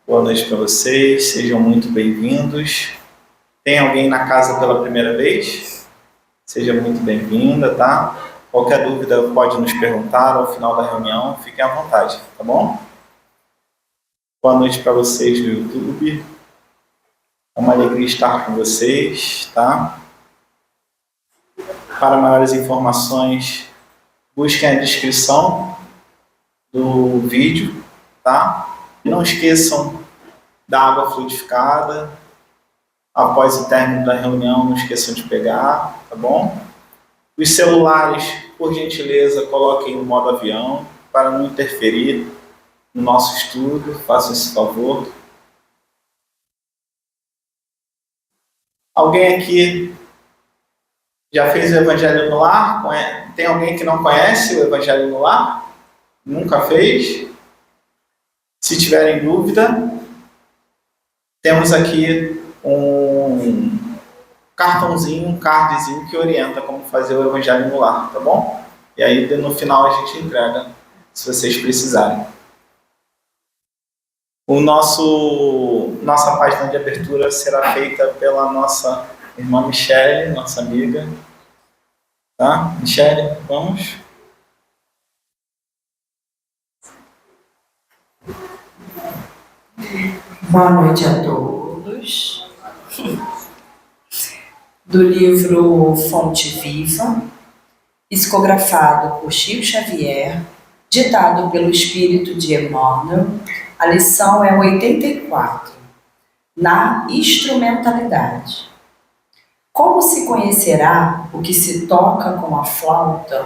Boa noite para vocês, sejam muito bem-vindos. Tem alguém na casa pela primeira vez? Seja muito bem-vinda, tá? Qualquer dúvida pode nos perguntar ao final da reunião, fiquem à vontade, tá bom? Boa noite para vocês do YouTube. É uma alegria estar com vocês, tá? Para maiores informações, busquem a descrição do vídeo, tá? E não esqueçam da água fluidificada. Após o término da reunião, não esqueçam de pegar, tá bom? Os celulares, por gentileza, coloquem no modo avião para não interferir no nosso estudo, façam esse favor. Alguém aqui já fez o Evangelho no Lar? Tem alguém que não conhece o Evangelho no Lar? Nunca fez? Se tiverem dúvida, temos aqui um cartãozinho, um cardzinho que orienta como fazer o Evangelho no Lar, tá bom? E aí no final a gente entrega, se vocês precisarem. Nossa página de abertura será feita pela nossa irmã Michele, nossa amiga. Tá? Michele, vamos? Boa noite a todos. Do livro Fonte Viva, psicografado por Chico Xavier, ditado pelo Espírito de Emmanuel, a lição é 84, na instrumentalidade. Como se conhecerá o que se toca com a flauta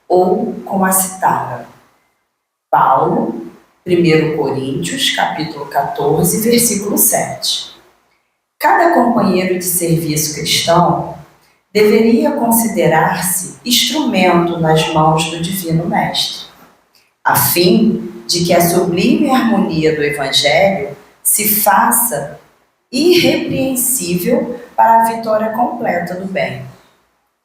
ou com a citara? Paulo, 1 Coríntios, capítulo 14, versículo 7. Cada companheiro de serviço cristão deveria considerar-se instrumento nas mãos do Divino Mestre, a fim de que a sublime harmonia do Evangelho se faça irrepreensível para a vitória completa do bem.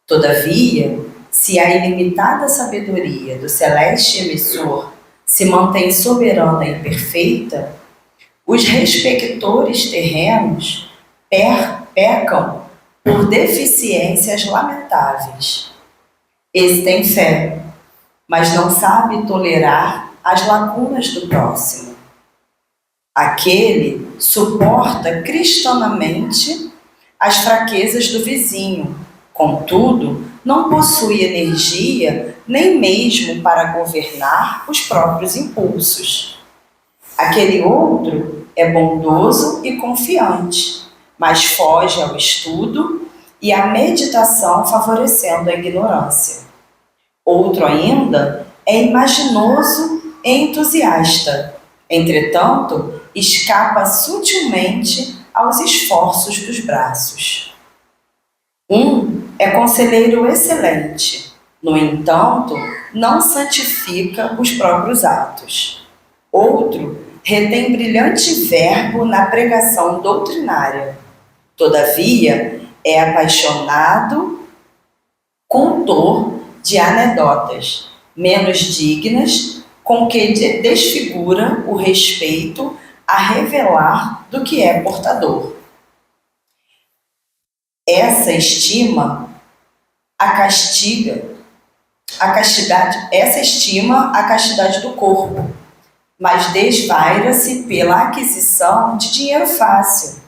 Todavia, se a ilimitada sabedoria do celeste emissor se mantém soberana e perfeita, os respectores terrenos pecam por deficiências lamentáveis. Esse tem fé, mas não sabe tolerar as lacunas do próximo. Aquele suporta cristanamente as fraquezas do vizinho, contudo, não possui energia nem mesmo para governar os próprios impulsos. Aquele outro é bondoso e confiante, mas foge ao estudo e à meditação, favorecendo a ignorância. Outro ainda é imaginoso e entusiasta, entretanto, escapa sutilmente aos esforços dos braços. Um é conselheiro excelente, no entanto, não santifica os próprios atos. Outro retém brilhante verbo na pregação doutrinária. Todavia, é apaixonado contor de anedotas, menos dignas, com que desfigura o respeito a revelar do que é portador. Essa estima a castidade do corpo, mas desvaira-se pela aquisição de dinheiro fácil.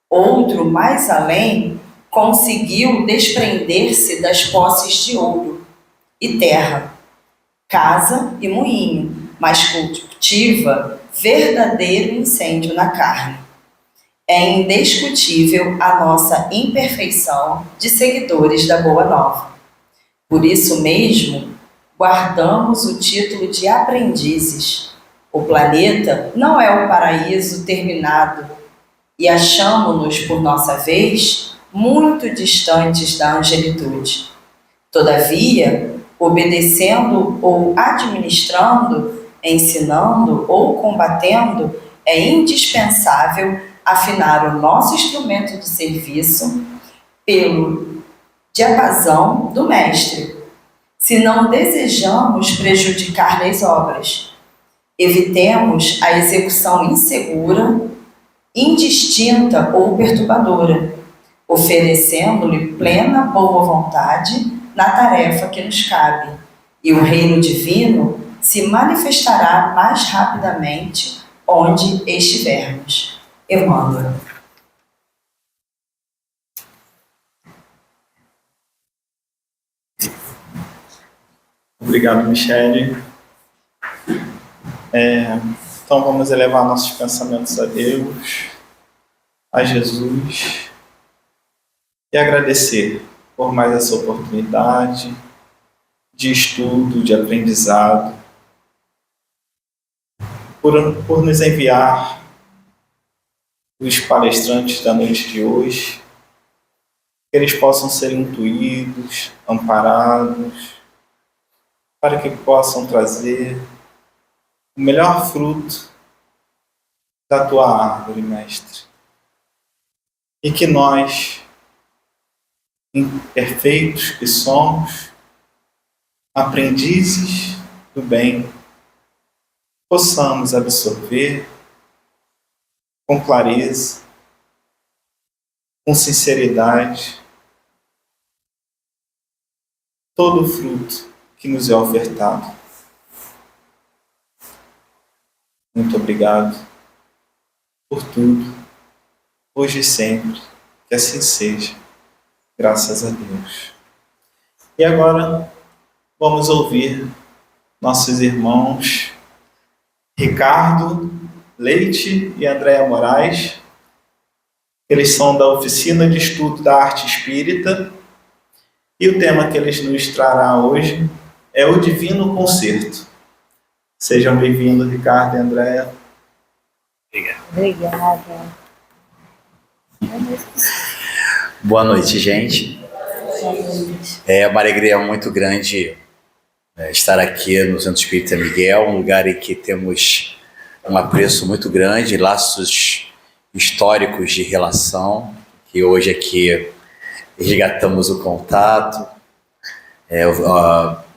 Outro, mais além, conseguiu desprender-se das posses de ouro e terra, casa e moinho, mas cultiva verdadeiro incêndio na carne. É indiscutível a nossa imperfeição de seguidores da Boa Nova. Por isso mesmo, guardamos o título de aprendizes. O planeta não é o paraíso terminado e achamo-nos, por nossa vez, muito distantes da angelitude. Todavia, obedecendo ou administrando, ensinando ou combatendo, é indispensável afinar o nosso instrumento de serviço pelo diapasão do Mestre, se não desejamos prejudicar-lhe as obras. Evitemos a execução insegura, indistinta ou perturbadora, oferecendo-lhe plena boa vontade na tarefa que nos cabe, e o reino divino se manifestará mais rapidamente onde estivermos. Emmanuel. Obrigado, Michele. Então vamos elevar nossos pensamentos a Deus, a Jesus, e agradecer por mais essa oportunidade de estudo, de aprendizado, por nos enviar os palestrantes da noite de hoje, que eles possam ser intuídos, amparados, para que possam trazer o melhor fruto da tua árvore, Mestre. E que nós, imperfeitos que somos, aprendizes do bem, possamos absorver com clareza, com sinceridade, todo o fruto que nos é ofertado. Muito obrigado por tudo, hoje e sempre, que assim seja, graças a Deus. E agora vamos ouvir nossos irmãos Ricardo Leite e Andréa Moraes. Eles são da Oficina de Estudo da Arte Espírita, e o tema que eles nos trará hoje é o Divino Concerto. Sejam bem-vindos, Ricardo e Andréa. Obrigada. Boa noite, gente. É uma alegria muito grande estar aqui no Centro Espírita Miguel, um lugar em que temos um apreço muito grande, laços históricos de relação, que hoje aqui resgatamos o contato.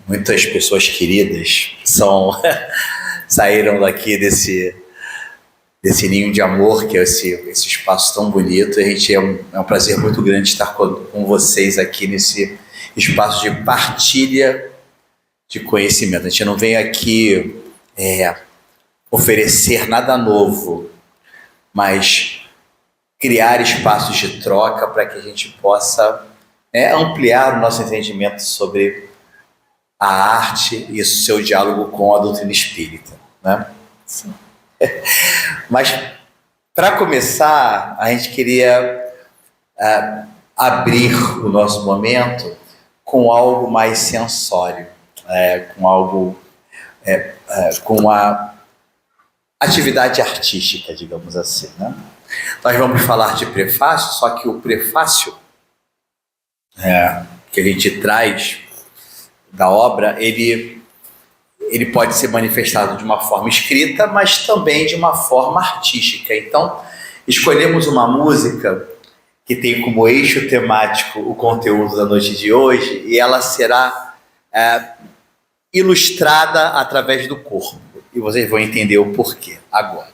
Muitas pessoas queridas saíram daqui desse ninho de amor, que é esse espaço tão bonito. A gente é um prazer muito grande estar com vocês aqui nesse espaço de partilha de conhecimento. A gente não vem aqui oferecer nada novo, mas criar espaços de troca para que a gente possa ampliar o nosso entendimento sobre a arte e o seu diálogo com a doutrina espírita, né? Sim. Mas, para começar, a gente queria abrir o nosso momento com algo mais sensório, com uma atividade artística, digamos assim, né? Nós vamos falar de prefácio, só que o prefácio que a gente traz da obra, ele pode ser manifestado de uma forma escrita, mas também de uma forma artística. Então, escolhemos uma música que tem como eixo temático o conteúdo da noite de hoje, e ela será ilustrada através do corpo. E vocês vão entender o porquê agora.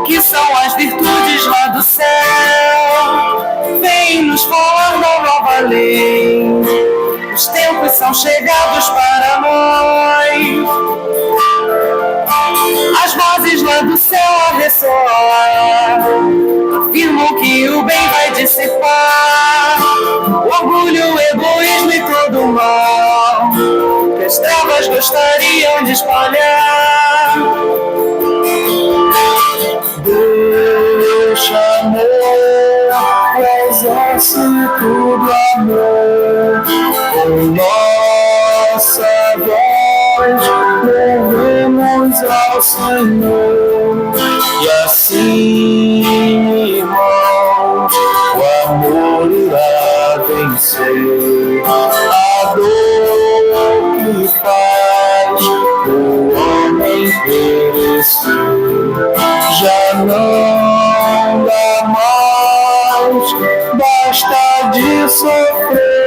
Que são as virtudes lá do céu, vem nos falar da nova lei. Os tempos são chegados para nós, as vozes lá do céu a ressoar afirmam que o bem vai dissipar o orgulho, o egoísmo e todo o mal que as trevas gostariam de espalhar. Deus chamou o exército do amor, com nossa voz ao Senhor. E assim, irmãos, o amor irá vencer a dor que faz o homem perecer. Já não dá mais, basta de sofrer.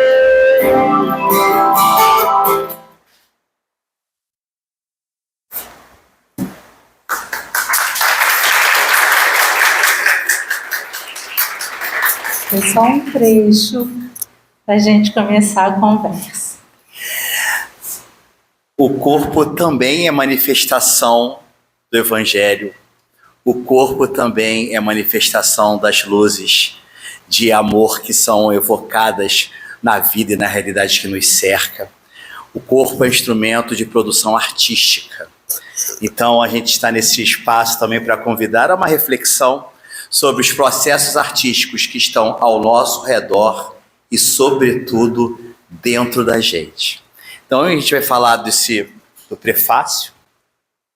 Foi só um trecho para a gente começar a conversa. O corpo também é manifestação do Evangelho. O corpo também é manifestação das luzes de amor que são evocadas na vida e na realidade que nos cerca. O corpo é instrumento de produção artística. Então, a gente está nesse espaço também para convidar a uma reflexão sobre os processos artísticos que estão ao nosso redor e, sobretudo, dentro da gente. Então, a gente vai falar do prefácio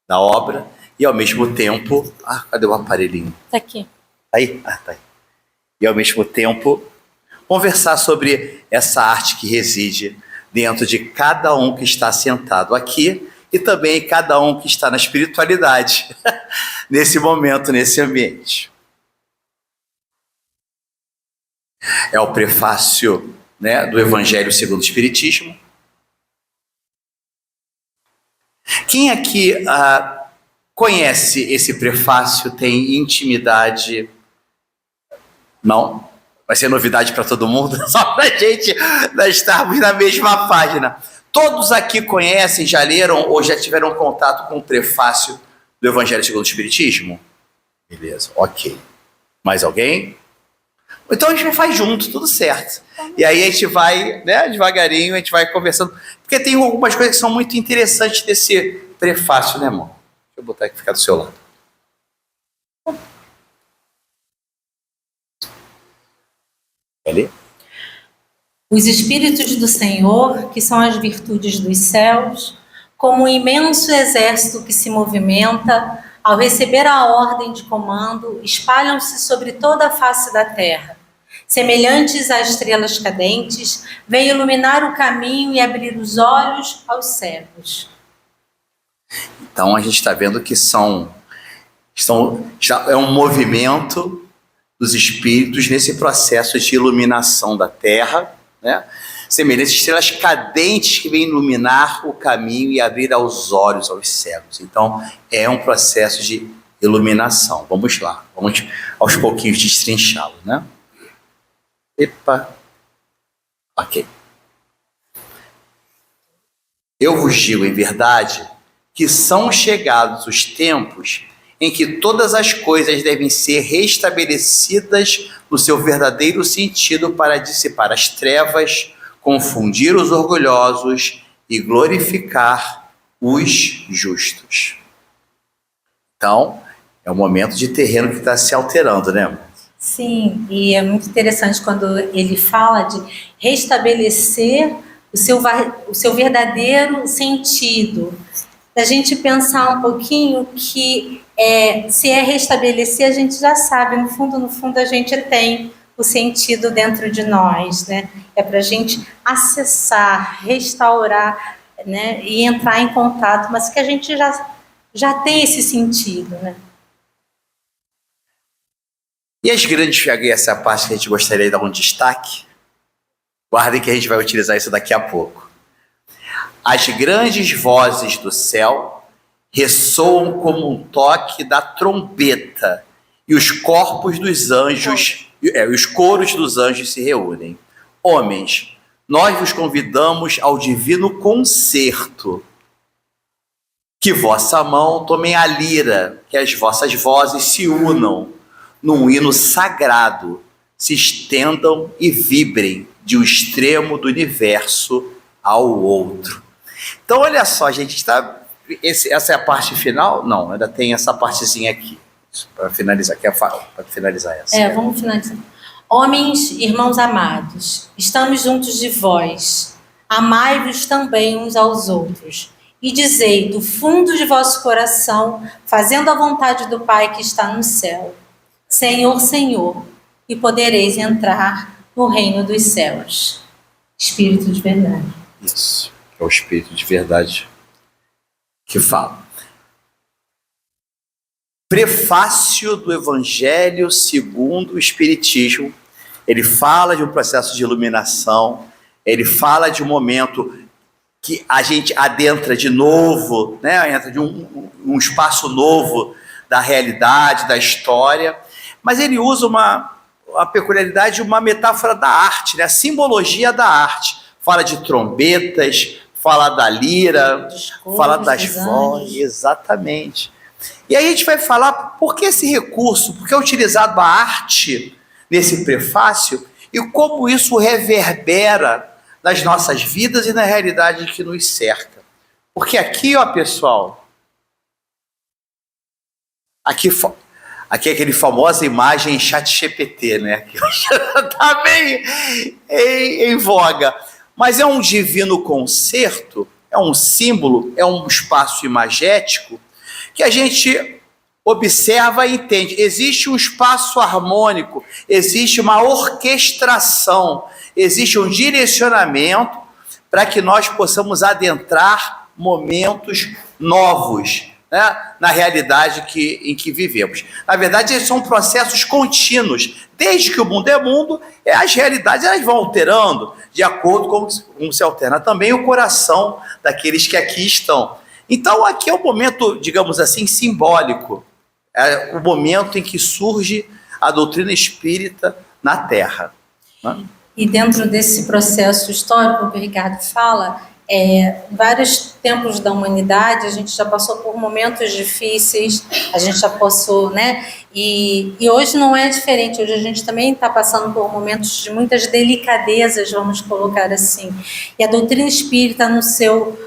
da obra e, ao mesmo tempo... cadê o aparelhinho? Está aqui. Aí? Tá aí. E, ao mesmo tempo, conversar sobre essa arte que reside dentro de cada um que está sentado aqui e também cada um que está na espiritualidade nesse momento, nesse ambiente. É o prefácio, né, do Evangelho segundo o Espiritismo. Quem aqui conhece esse prefácio, tem intimidade? Não? Vai ser novidade para todo mundo? Só para a gente estarmos na mesma página. Todos aqui conhecem, já leram ou já tiveram contato com o prefácio do Evangelho segundo o Espiritismo? Beleza, ok. Mais alguém? Então a gente faz junto, tudo certo. E aí a gente vai, né, devagarinho, a gente vai conversando. Porque tem algumas coisas que são muito interessantes desse prefácio, né, irmão? Deixa eu botar aqui, ficar do seu lado. Ali? Os Espíritos do Senhor, que são as virtudes dos céus, como um imenso exército que se movimenta, ao receber a ordem de comando, espalham-se sobre toda a face da terra. Semelhantes a estrelas cadentes, vêm iluminar o caminho e abrir os olhos aos cegos. Então a gente está vendo que é um movimento dos espíritos nesse processo de iluminação da terra, né? Semelhantes a estrelas cadentes que vêm iluminar o caminho e abrir os olhos aos cegos. Então é um processo de iluminação. Vamos lá, vamos aos pouquinhos destrinchá-lo, né? Epa, ok. Eu vos digo em verdade que são chegados os tempos em que todas as coisas devem ser restabelecidas no seu verdadeiro sentido para dissipar as trevas, confundir os orgulhosos e glorificar os justos. Então, é um momento de terreno que está se alterando, né? Sim, e é muito interessante quando ele fala de restabelecer o seu verdadeiro sentido. Da gente pensar um pouquinho que se é restabelecer, a gente já sabe, no fundo a gente tem o sentido dentro de nós, né? É para a gente acessar, restaurar, né? E entrar em contato, mas que a gente já tem esse sentido, né? E as grandes, essa é a parte que a gente gostaria de dar um destaque. Guardem que a gente vai utilizar isso daqui a pouco. As grandes vozes do céu ressoam como um toque da trombeta e os corpos dos anjos, os coros dos anjos se reúnem. Homens, nós vos convidamos ao divino concerto. Que vossa mão tomem a lira, que as vossas vozes se unam num hino sagrado, se estendam e vibrem de um extremo do universo ao outro. Então, olha só, gente, essa é a parte final? Não, ainda tem essa partezinha aqui, para finalizar, para finalizar essa. Vamos finalizar. Homens, irmãos amados, estamos juntos de vós. Amai-vos também uns aos outros. e dizei do fundo de vosso coração, fazendo a vontade do Pai que está no céu: Senhor, Senhor, e podereis entrar no reino dos céus. Espírito de verdade. Isso, é o Espírito de verdade que fala. Prefácio do Evangelho segundo o Espiritismo. Ele fala de um processo de iluminação, ele fala de um momento que a gente adentra de novo, né? Entra de um espaço novo da realidade, da história, mas ele usa uma peculiaridade, uma metáfora da arte, né? A simbologia da arte. Fala de trombetas, fala da lira, fala das vozes, exatamente. E aí a gente vai falar por que esse recurso, por que é utilizado a arte nesse prefácio e como isso reverbera nas nossas vidas e na realidade que nos cerca. Porque aqui, ó, pessoal, aqui é aquele famosa imagem ChatGPT, né? Que está bem em voga. Mas é um divino concerto, é um símbolo, é um espaço imagético que a gente observa e entende. Existe um espaço harmônico, existe uma orquestração, existe um direcionamento para que nós possamos adentrar momentos novos, né, na realidade em que vivemos. Na verdade, eles são processos contínuos. Desde que o mundo é mundo, as realidades elas vão alterando, de acordo com como se alterna também o coração daqueles que aqui estão. Então, aqui é um momento, digamos assim, simbólico. É o momento em que surge a doutrina espírita na Terra, né? E dentro desse processo histórico que o Ricardo fala, vários tempos da humanidade, a gente já passou por momentos difíceis, a gente já passou, né? E hoje não é diferente, hoje a gente também está passando por momentos de muitas delicadezas, vamos colocar assim. E a doutrina espírita, no seu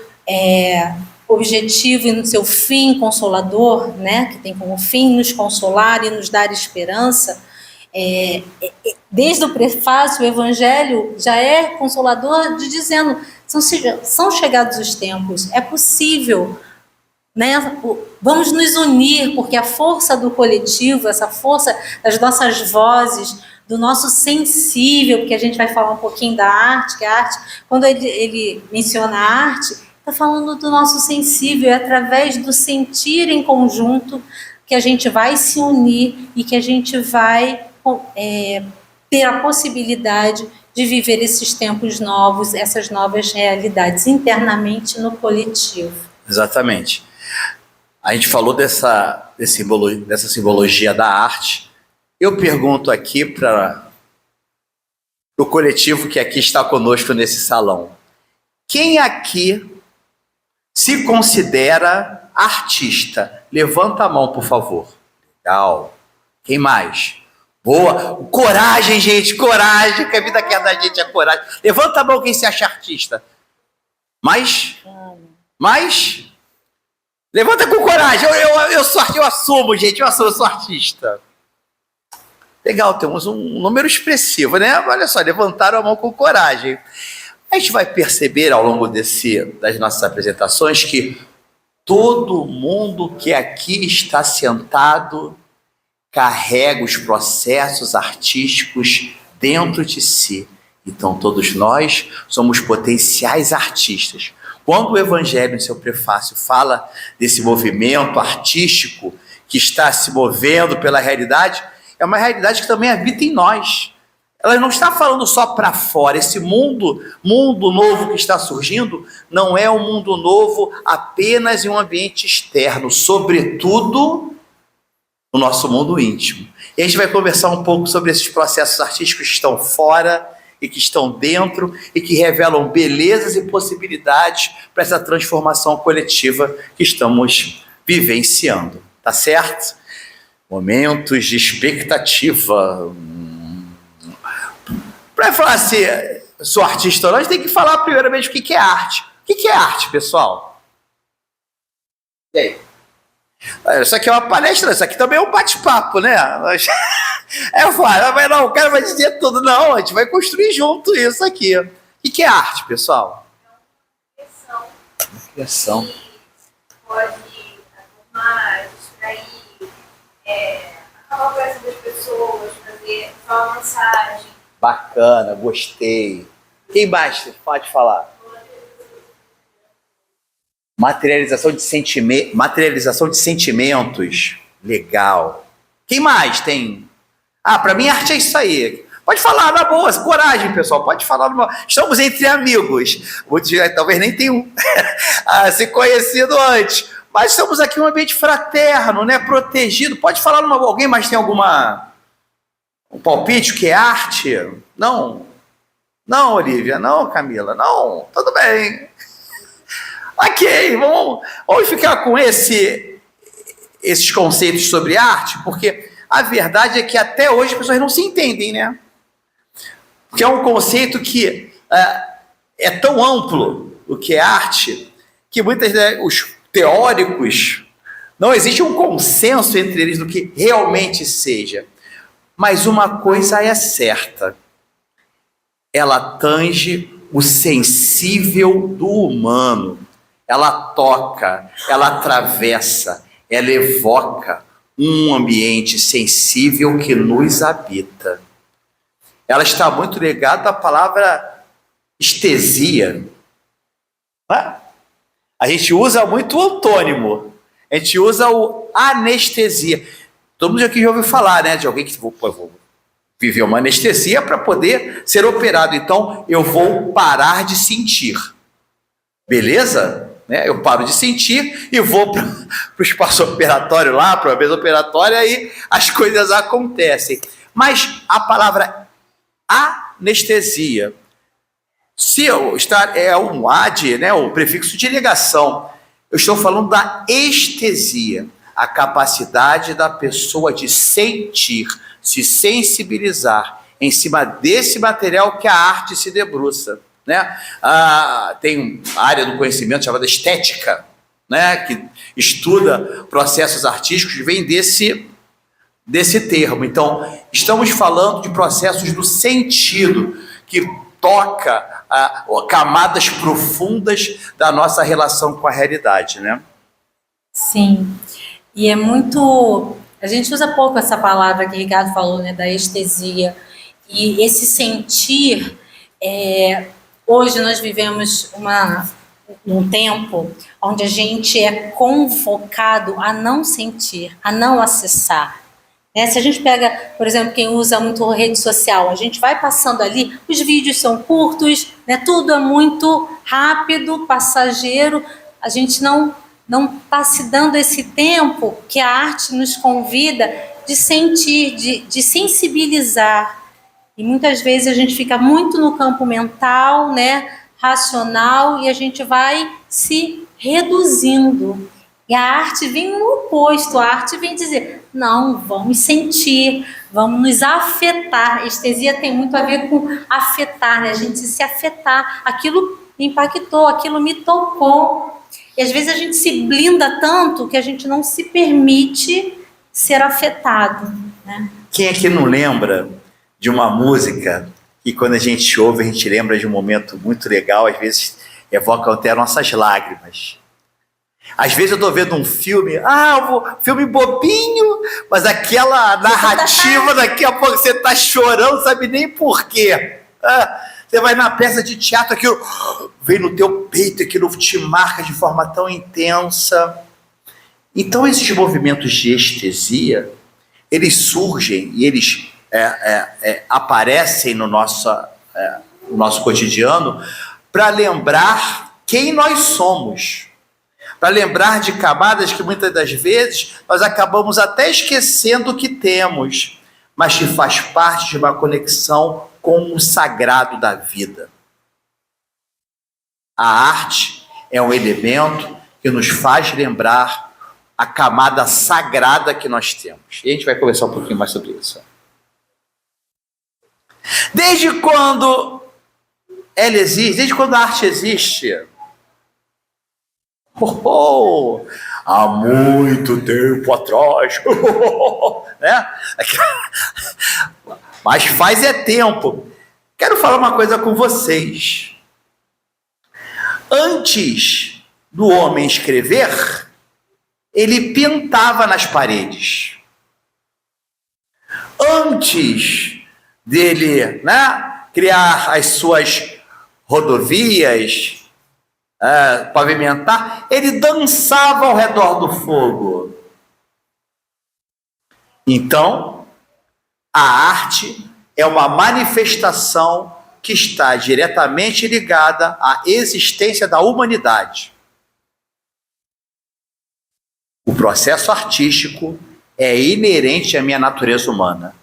objetivo e no seu fim consolador, né? Que tem como fim nos consolar e nos dar esperança, desde o prefácio, o Evangelho já é consolador de dizendo: são chegados os tempos, é possível, né? Vamos nos unir, porque a força do coletivo, essa força das nossas vozes, do nosso sensível, porque a gente vai falar um pouquinho da arte, que a arte, quando ele menciona a arte, está falando do nosso sensível, é através do sentir em conjunto que a gente vai se unir e que a gente vai ter a possibilidade de viver esses tempos novos, essas novas realidades internamente no coletivo. Exatamente. A gente falou dessa simbologia da arte. Eu pergunto aqui para o coletivo que aqui está conosco nesse salão: quem aqui se considera artista? Levanta a mão, por favor. Legal. Quem mais? Boa. Coragem, gente, coragem, que a vida quer da gente é coragem. Levanta a mão quem se acha artista. Mais? Levanta com coragem. Eu assumo, gente, eu sou artista. Legal, temos um número expressivo, né? Olha só, levantaram a mão com coragem. A gente vai perceber ao longo das nossas apresentações que todo mundo que aqui está sentado carrega os processos artísticos dentro de si. Então, todos nós somos potenciais artistas. Quando o Evangelho, em seu prefácio, fala desse movimento artístico que está se movendo pela realidade, é uma realidade que também habita em nós. Ela não está falando só para fora. Esse mundo novo que está surgindo não é um mundo novo apenas em um ambiente externo, sobretudo no nosso mundo íntimo. E a gente vai conversar um pouco sobre esses processos artísticos que estão fora e que estão dentro e que revelam belezas e possibilidades para essa transformação coletiva que estamos vivenciando. Tá certo? Momentos de expectativa. Para falar assim, sou artista ou não, a gente tem que falar primeiramente o que é arte. O que é arte, pessoal? E aí? Isso aqui é uma palestra, isso aqui também é um bate-papo, né? Eu falo, mas não, o cara vai dizer tudo. Não, a gente vai construir junto isso aqui. O que é arte, pessoal? Criação. pode acalmar, distrair, acabar com essa das pessoas, fazer só uma massagem. Bacana, gostei. Quem mais pode falar? Materialização de sentimentos. Legal. Quem mais tem? Para mim, arte é isso aí. Pode falar na boa, coragem, pessoal. Pode falar. Estamos entre amigos. Muitos talvez nem tenham se conhecido antes. Mas estamos aqui em um ambiente fraterno, né? Protegido. Pode falar alguém mais tem um palpite que é arte? Não. Não, Olivia. Não, Camila. Não. Tudo bem. Ok, vamos ficar com esses conceitos sobre arte, porque a verdade é que até hoje as pessoas não se entendem, né? Porque é um conceito que é tão amplo o que é arte, que muitos os teóricos, não existe um consenso entre eles do que realmente seja. Mas uma coisa é certa, ela tange o sensível do humano. Ela toca, ela atravessa, ela evoca um ambiente sensível que nos habita. Ela está muito ligada à palavra estesia. A gente usa muito o antônimo, a gente usa o anestesia. Todo mundo aqui já ouviu falar, né, de alguém que viveu uma anestesia para poder ser operado. Então, eu vou parar de sentir. Beleza? Eu paro de sentir e vou para o espaço operatório lá, para a mesa operatória, e as coisas acontecem. Mas a palavra anestesia, se eu estar um ad, né, o prefixo de ligação, eu estou falando da estesia, a capacidade da pessoa de sentir, se sensibilizar em cima desse material que a arte se debruça. Né? Tem uma área do conhecimento chamada estética, né? Que estuda processos artísticos, vem desse termo. Então, estamos falando de processos do sentido, que toca camadas profundas da nossa relação com a realidade, né? Sim, e é muito... A gente usa pouco essa palavra que o Ricardo falou, né, da estesia, e esse sentir... Hoje nós vivemos um tempo onde a gente é convocado a não sentir, a não acessar. Se a gente pega, por exemplo, quem usa muito rede social, a gente vai passando ali, os vídeos são curtos, né, tudo é muito rápido, passageiro, a gente não está se dando esse tempo que a arte nos convida de sentir, de sensibilizar. E muitas vezes a gente fica muito no campo mental, né, racional, e a gente vai se reduzindo. E a arte vem no oposto, a arte vem dizer, não, vamos sentir, vamos nos afetar. A estesia tem muito a ver com afetar, né? A gente se afetar. Aquilo me impactou, aquilo me tocou. E às vezes a gente se blinda tanto que a gente não se permite ser afetado, né? Quem é que não lembra de uma música que quando a gente ouve, a gente lembra de um momento muito legal, às vezes evoca até nossas lágrimas. Às vezes eu estou vendo um filme, filme bobinho, mas aquela narrativa, daqui a pouco você está chorando, não sabe nem por quê. Você vai na peça de teatro, aquilo vem no teu peito, aquilo te marca de forma tão intensa. Então esses movimentos de estesia, eles surgem e eles aparecem no nosso cotidiano para lembrar quem nós somos, para lembrar de camadas que muitas das vezes nós acabamos até esquecendo que temos, mas que faz parte de uma conexão com o sagrado da vida. A arte é um elemento que nos faz lembrar a camada sagrada que nós temos. E a gente vai conversar um pouquinho mais sobre isso. Desde quando ela existe, desde quando a arte existe? Há muito tempo atrás. Né? Mas faz tempo. Quero falar uma coisa com vocês. Antes do homem escrever, ele pintava nas paredes. Antes dele, né, criar as suas rodovias, pavimentar, ele dançava ao redor do fogo. Então, a arte é uma manifestação que está diretamente ligada à existência da humanidade. O processo artístico é inerente à minha natureza humana.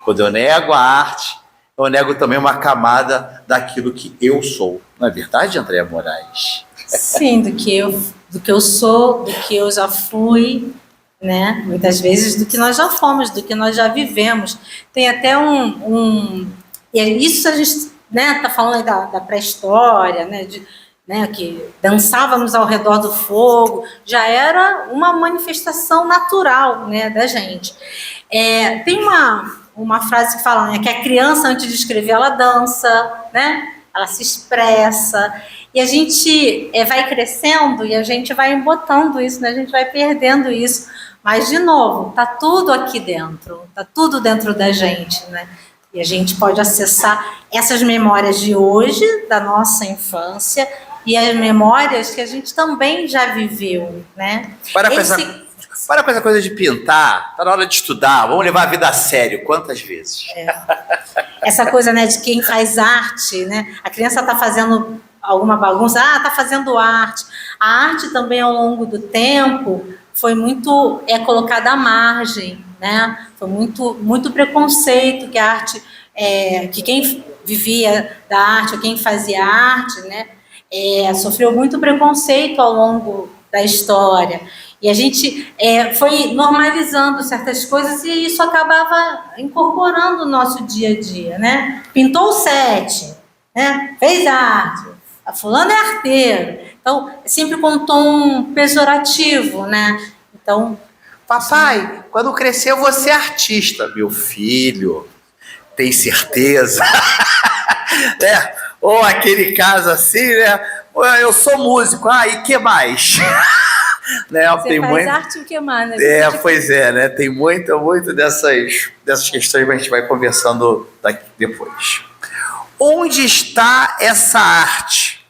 Quando eu nego a arte, eu nego também uma camada daquilo que eu sou. Não é verdade, Andréa Moraes? Sim, do que eu sou, do que eu já fui, né? Muitas vezes do que nós já fomos, do que nós já vivemos. Tem até e isso a gente, né, tá falando da pré-história, né, que dançávamos ao redor do fogo, já era uma manifestação natural, né, da gente. Tem uma frase que fala, né, que a criança, antes de escrever, ela dança, né, ela se expressa, e a gente vai crescendo e a gente vai embotando isso, né, a gente vai perdendo isso, mas, de novo, tá tudo aqui dentro, tá tudo dentro da gente, né, e a gente pode acessar essas memórias de hoje, da nossa infância, e as memórias que a gente também já viveu, né? Para com essa coisa de pintar, está na hora de estudar, vamos levar a vida a sério, quantas vezes? Essa coisa, né, de quem faz arte, né? A criança está fazendo alguma bagunça, está fazendo arte. A arte também, ao longo do tempo, foi muito colocada à margem, né? Foi muito preconceito que a arte, que quem vivia da arte, ou quem fazia arte, né? Sofreu muito preconceito ao longo da história. E a gente foi normalizando certas coisas e isso acabava incorporando o nosso dia a dia, né? Pintou o set, né? Fez arte, a fulana é arteiro. Então, sempre com um tom pejorativo, né? Então, papai, quando crescer eu vou ser artista. Meu filho, tem certeza? Ou aquele caso assim, né? Eu sou músico, e que mais? Né? Você tem faz arte, o que mais, né? Pois é, né? Tem muito dessas questões que a gente vai conversando depois. Onde está essa arte?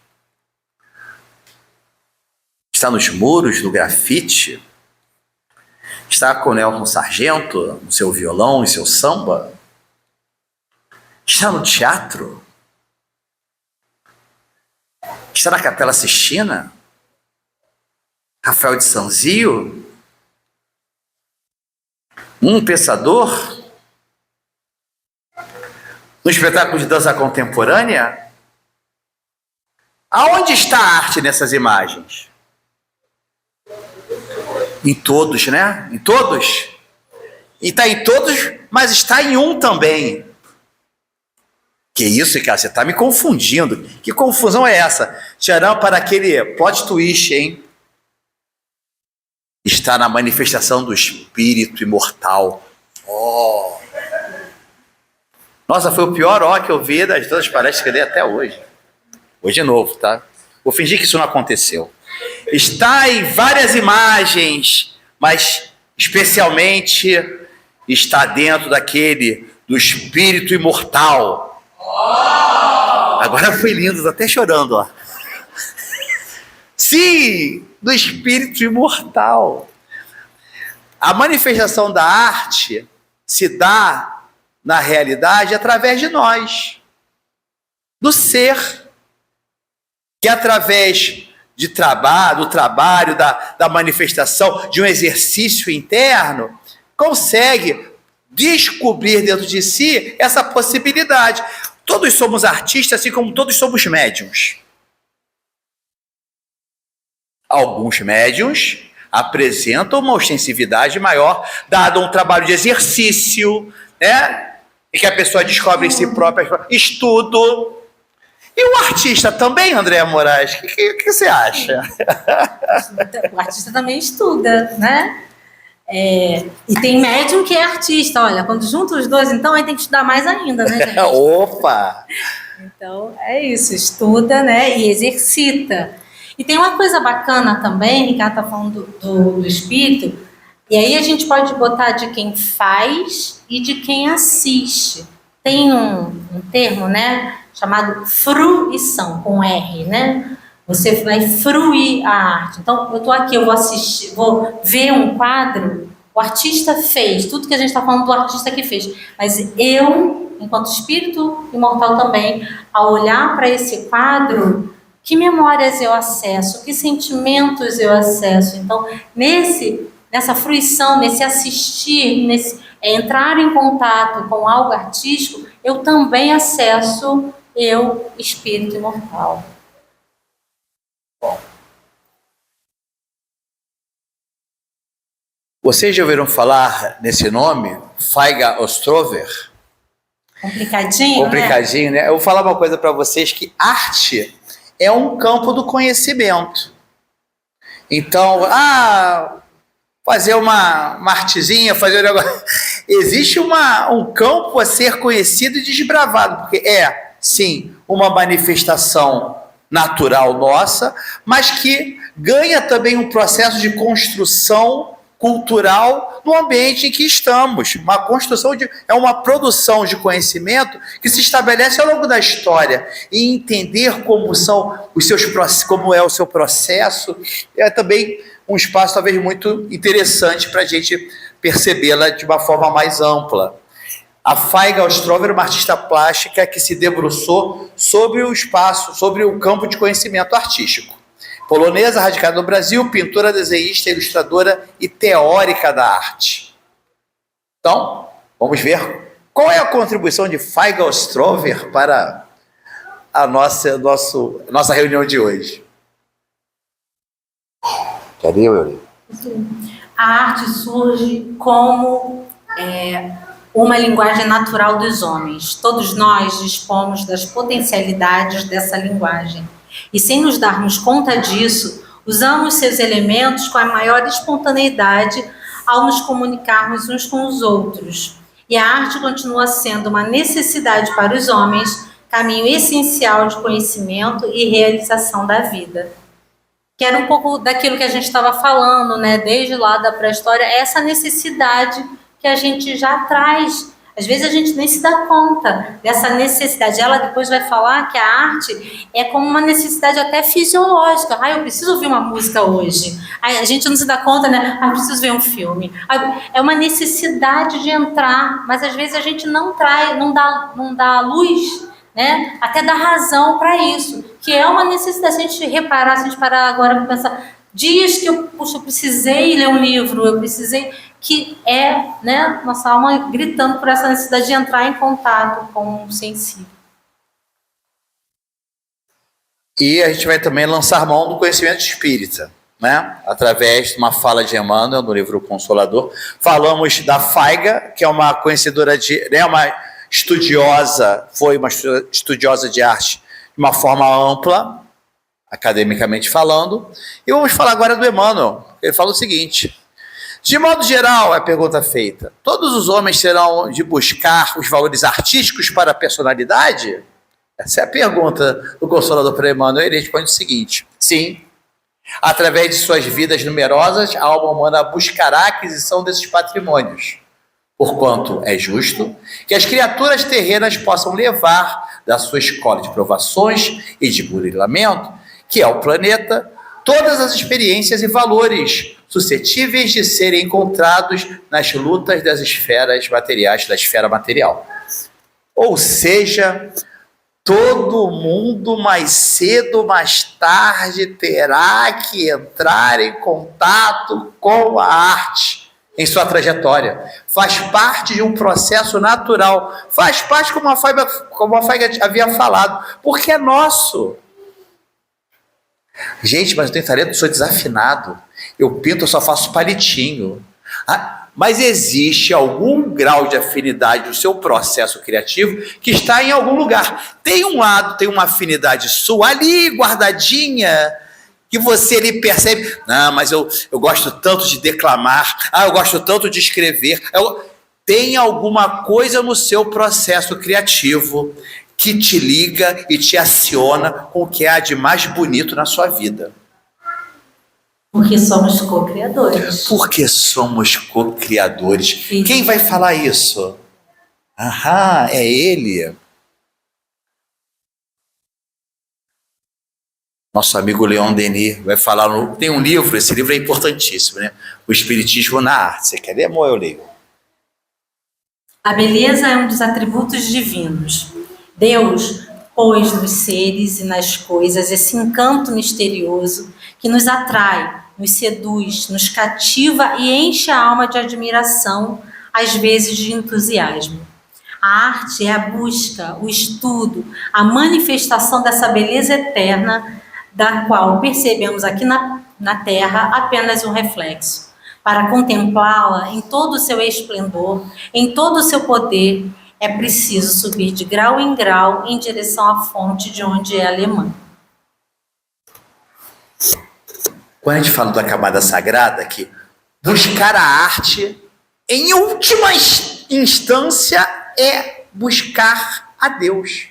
Está nos muros, no grafite? Está com o Nelson Sargento, no seu violão e seu samba? Está no teatro? Está na Capela Sistina? Rafael de Sanzio? Um pensador? No espetáculo de dança contemporânea? Aonde está a arte nessas imagens? Em todos, né? Em todos? E está em todos, mas está em um também. Que isso, cara? Você está me confundindo. Que confusão é essa? Tcharam para aquele plot twist, hein? Está na manifestação do espírito imortal. Nossa, foi o pior que eu vi das todas as palestras que eu dei até hoje. Hoje de novo, tá? Vou fingir que isso não aconteceu. Está em várias imagens, mas especialmente está dentro do espírito imortal. Agora foi lindo, tô até chorando, ó. Sim, do espírito imortal. A manifestação da arte se dá, na realidade, através de nós, do ser, que através do trabalho, da manifestação, de um exercício interno, consegue descobrir dentro de si essa possibilidade. Todos somos artistas, assim como todos somos médiuns. Alguns médiuns apresentam uma ostensividade maior, dado um trabalho de exercício, né? E que a pessoa descobre em si própria, estudo. E o artista também, Andréa Moraes? O que você acha? O artista também estuda, né? E tem médium que é artista. Olha, quando junta os dois, então aí tem que estudar mais ainda, né, gente? Opa! Então, é isso. Estuda, né? E exercita. E tem uma coisa bacana também, que ela está falando do espírito, e aí a gente pode botar de quem faz e de quem assiste. Tem um termo, né, chamado fruição, com R, né? Você vai fruir a arte. Então, eu estou aqui, eu vou assistir, vou ver um quadro, o artista fez, tudo que a gente está falando do artista que fez, mas eu, enquanto espírito imortal também, ao olhar para esse quadro, que memórias eu acesso, que sentimentos eu acesso. Então, nessa fruição, nesse assistir, nesse entrar em contato com algo artístico, eu também acesso eu, espírito imortal. Vocês já ouviram falar nesse nome? Feiga Ostrover? Complicadinho, Complicadinho, né? Eu vou falar uma coisa para vocês, que arte é um campo do conhecimento. Então, fazer uma artezinha, fazer um negócio... Existe um campo a ser conhecido e desbravado, porque sim, uma manifestação natural nossa, mas que ganha também um processo de construção cultural no ambiente em que estamos. Uma construção é uma produção de conhecimento que se estabelece ao longo da história, e entender como é o seu processo é também um espaço talvez muito interessante para a gente percebê-la de uma forma mais ampla. A Feiga Ostrover é uma artista plástica que se debruçou sobre o espaço, sobre o campo de conhecimento artístico. Polonesa, radicada no Brasil, pintora, desenhista, ilustradora e teórica da arte. Então, vamos ver qual é a contribuição de Feiga Ostrover para a nossa reunião de hoje. Cadê meu livro? A arte surge como uma linguagem natural dos homens. Todos nós dispomos das potencialidades dessa linguagem. E sem nos darmos conta disso, usamos seus elementos com a maior espontaneidade ao nos comunicarmos uns com os outros. E a arte continua sendo uma necessidade para os homens, caminho essencial de conhecimento e realização da vida. Que era um pouco daquilo que a gente estava falando, né? Desde lá da pré-história, essa necessidade que a gente já traz. Às vezes a gente nem se dá conta dessa necessidade. Ela depois vai falar que a arte é como uma necessidade até fisiológica. Eu preciso ouvir uma música hoje. A gente não se dá conta, né? Eu preciso ver um filme. É uma necessidade de entrar, mas às vezes a gente não dá luz, né? Até dá razão para isso, que é uma necessidade. Se a gente parar agora para pensar, dias que eu precisei ler um livro, eu precisei... que né, nossa alma gritando por essa necessidade de entrar em contato com o sensível. E a gente vai também lançar mão do conhecimento espírita, né? Através de uma fala de Emmanuel no livro Consolador. Falamos da Feiga, que é uma conhecedora uma estudiosa, foi uma estudiosa de arte de uma forma ampla, academicamente falando. E vamos falar agora do Emmanuel. Ele fala o seguinte: de modo geral, é a pergunta feita, todos os homens terão de buscar os valores artísticos para a personalidade? Essa é a pergunta do Consolador para Emmanuel. Ele responde o seguinte: sim. Através de suas vidas numerosas, a alma humana buscará a aquisição desses patrimônios, porquanto é justo que as criaturas terrenas possam levar da sua escola de provações e de burilamento, que é o planeta, todas as experiências e valores suscetíveis de serem encontrados nas lutas das esferas materiais, da esfera material. Ou seja, todo mundo mais cedo ou mais tarde terá que entrar em contato com a arte em sua trajetória. Faz parte de um processo natural, faz parte, como a Feiga havia falado, porque é nosso. Gente, mas eu tenho talento, eu sou desafinado. Eu pinto, eu só faço palitinho. Mas existe algum grau de afinidade do seu processo criativo que está em algum lugar. Tem um lado, tem uma afinidade sua ali guardadinha, que você ali percebe. Não, mas eu gosto tanto de declamar. Eu gosto tanto de escrever. Tem alguma coisa no seu processo criativo que te liga e te aciona com o que há de mais bonito na sua vida. Porque somos co-criadores. Porque somos co-criadores. Sim. Quem vai falar isso? Aham, é ele. Nosso amigo Leon Denis vai falar. Tem um livro, esse livro é importantíssimo, né? O Espiritismo na Arte. Você quer ler, amor? Eu leio. A beleza é um dos atributos divinos. Deus pôs nos seres e nas coisas esse encanto misterioso que nos atrai, nos seduz, nos cativa e enche a alma de admiração, às vezes de entusiasmo. A arte é a busca, o estudo, a manifestação dessa beleza eterna, da qual percebemos aqui na Terra apenas um reflexo. Para contemplá-la em todo o seu esplendor, em todo o seu poder, é preciso subir de grau em grau em direção à fonte de onde é alemã. Quando a gente fala da camada sagrada, que buscar a arte, em última instância, é buscar a Deus.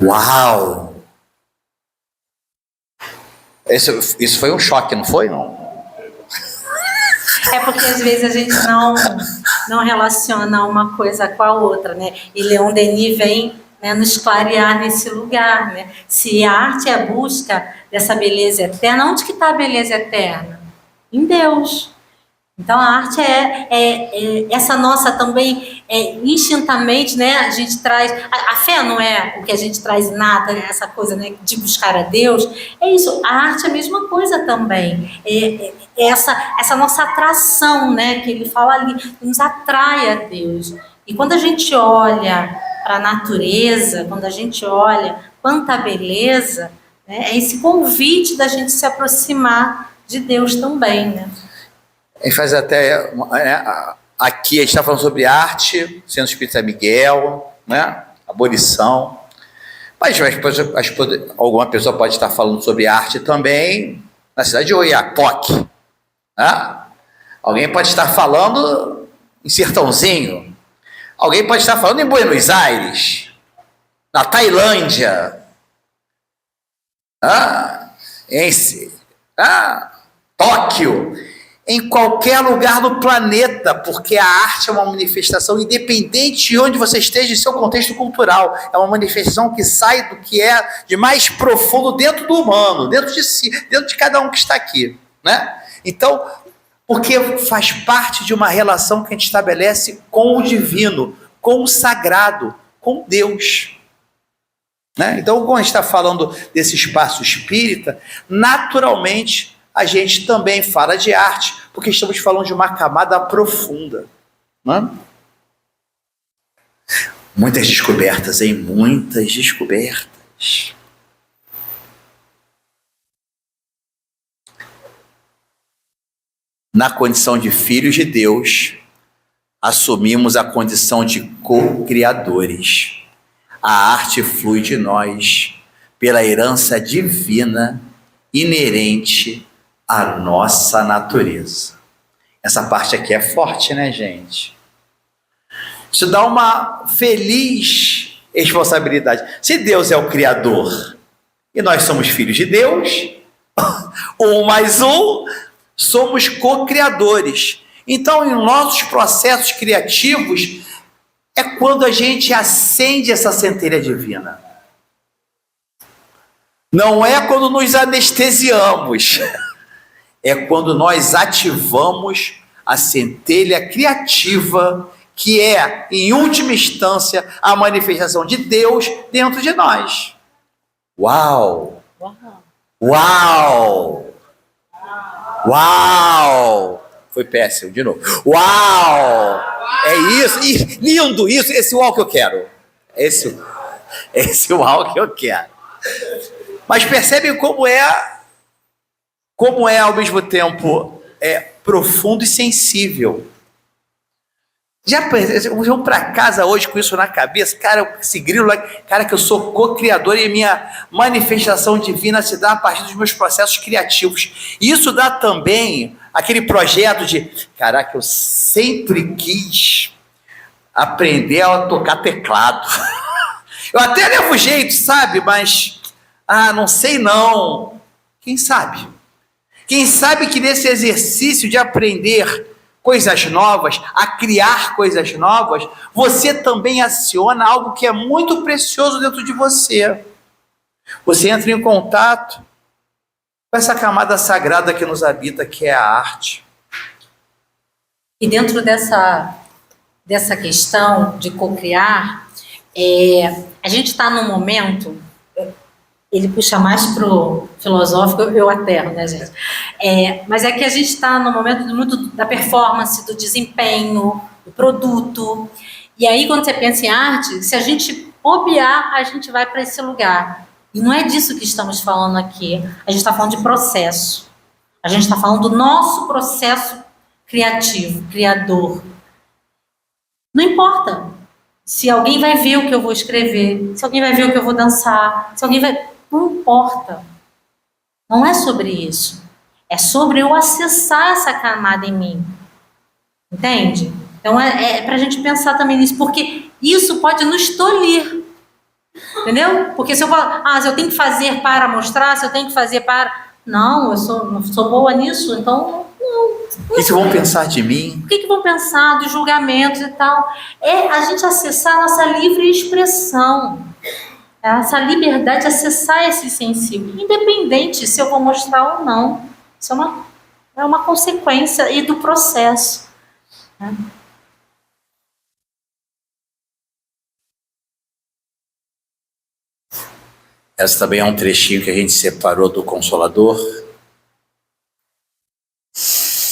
Uau! Isso foi um choque, não foi? Não? É porque às vezes a gente não relaciona uma coisa com a outra, né? E Leon Denis vem, né, nos clarear nesse lugar, né? Se a arte é a busca dessa beleza eterna, onde que está a beleza eterna? Em Deus. Então a arte é essa nossa também, instintamente, né? A gente traz, a fé não é o que a gente traz nada, né? Essa coisa, né, de buscar a Deus. É isso, a arte é a mesma coisa também. Essa nossa atração, né? Que ele fala ali, nos atrai a Deus. E quando a gente olha para a natureza, quando a gente olha quanta beleza, né, é esse convite da gente se aproximar de Deus também, né? A gente faz até... aqui a gente está falando sobre arte, Centro Espírita Miguel, né? Abolição. Mas alguma pessoa pode estar falando sobre arte também na cidade de Oiapoque. Né? Alguém pode estar falando em Sertãozinho. Alguém pode estar falando em Buenos Aires, na Tailândia, Tóquio. Em qualquer lugar do planeta, porque a arte é uma manifestação independente de onde você esteja em seu contexto cultural. É uma manifestação que sai do que é de mais profundo dentro do humano, dentro de si, dentro de cada um que está aqui, né? Então, porque faz parte de uma relação que a gente estabelece com o divino, com o sagrado, com Deus. Né? Então, quando a gente está falando desse espaço espírita, naturalmente a gente também fala de arte, porque estamos falando de uma camada profunda. Né? Muitas descobertas, hein? Muitas descobertas. Na condição de filhos de Deus, assumimos a condição de co-criadores. A arte flui de nós pela herança divina inerente à nossa natureza. Essa parte aqui é forte, né, gente? Isso dá uma feliz responsabilidade. Se Deus é o Criador e nós somos filhos de Deus, 1 mais 1, somos co-criadores. Então, em nossos processos criativos, é quando a gente acende essa centelha divina. Não é quando nos anestesiamos. É quando nós ativamos a centelha criativa, que é, em última instância, a manifestação de Deus dentro de nós. Uau! Uau! Uau! Foi péssimo, de novo. Uau! É isso, lindo isso, esse uau que eu quero. Esse uau que eu quero. Mas percebem como é ao mesmo tempo profundo e sensível. Vamos para casa hoje com isso na cabeça, cara, esse grilo, cara, que eu sou co-criador e minha manifestação divina se dá a partir dos meus processos criativos. E isso dá também aquele projeto de, caraca, eu sempre quis aprender a tocar teclado. Eu até levo jeito, sabe? Mas, não sei não. Quem sabe? Quem sabe que nesse exercício de aprender coisas novas, a criar coisas novas, você também aciona algo que é muito precioso dentro de você. Você entra em contato com essa camada sagrada que nos habita, que é a arte. E dentro dessa questão de cocriar, a gente está num momento, ele puxa mais para o filosófico, eu aterro, né, gente? Mas é que a gente está no momento muito da performance, do desempenho, do produto. E aí, quando você pensa em arte, se a gente bobear, a gente vai para esse lugar. E não é disso que estamos falando aqui. A gente está falando de processo. A gente está falando do nosso processo criativo, criador. Não importa se alguém vai ver o que eu vou escrever, se alguém vai ver o que eu vou dançar, se alguém vai... Não importa. Não é sobre isso. É sobre eu acessar essa camada em mim. Entende? Então é para a gente pensar também nisso, porque isso pode nos tolir. Entendeu? Porque se eu falar, se eu tenho que fazer para mostrar, se eu tenho que fazer para... Não, não sou boa nisso, então não. O que vão pensar de mim? O que vão pensar dos julgamentos e tal? É a gente acessar a nossa livre expressão. Essa liberdade de acessar esse sensível, independente se eu vou mostrar ou não. Isso é uma consequência e do processo. Né? Essa também é um trechinho que a gente separou do Consolador.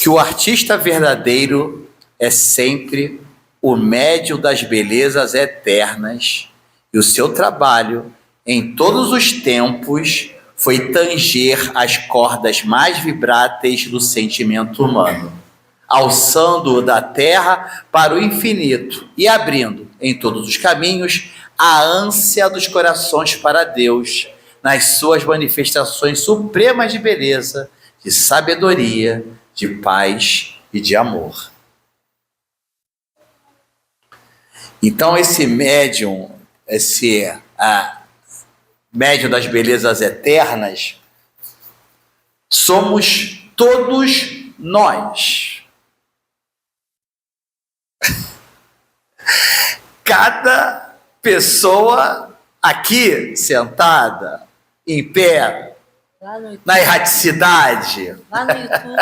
Que o artista verdadeiro é sempre o médium das belezas eternas, e o seu trabalho, em todos os tempos, foi tanger as cordas mais vibráteis do sentimento humano, alçando-o da terra para o infinito e abrindo, em todos os caminhos, a ânsia dos corações para Deus, nas suas manifestações supremas de beleza, de sabedoria, de paz e de amor. Então esse médium das belezas eternas, somos todos nós. Cada pessoa aqui sentada, em pé, na erraticidade. Lá no YouTube.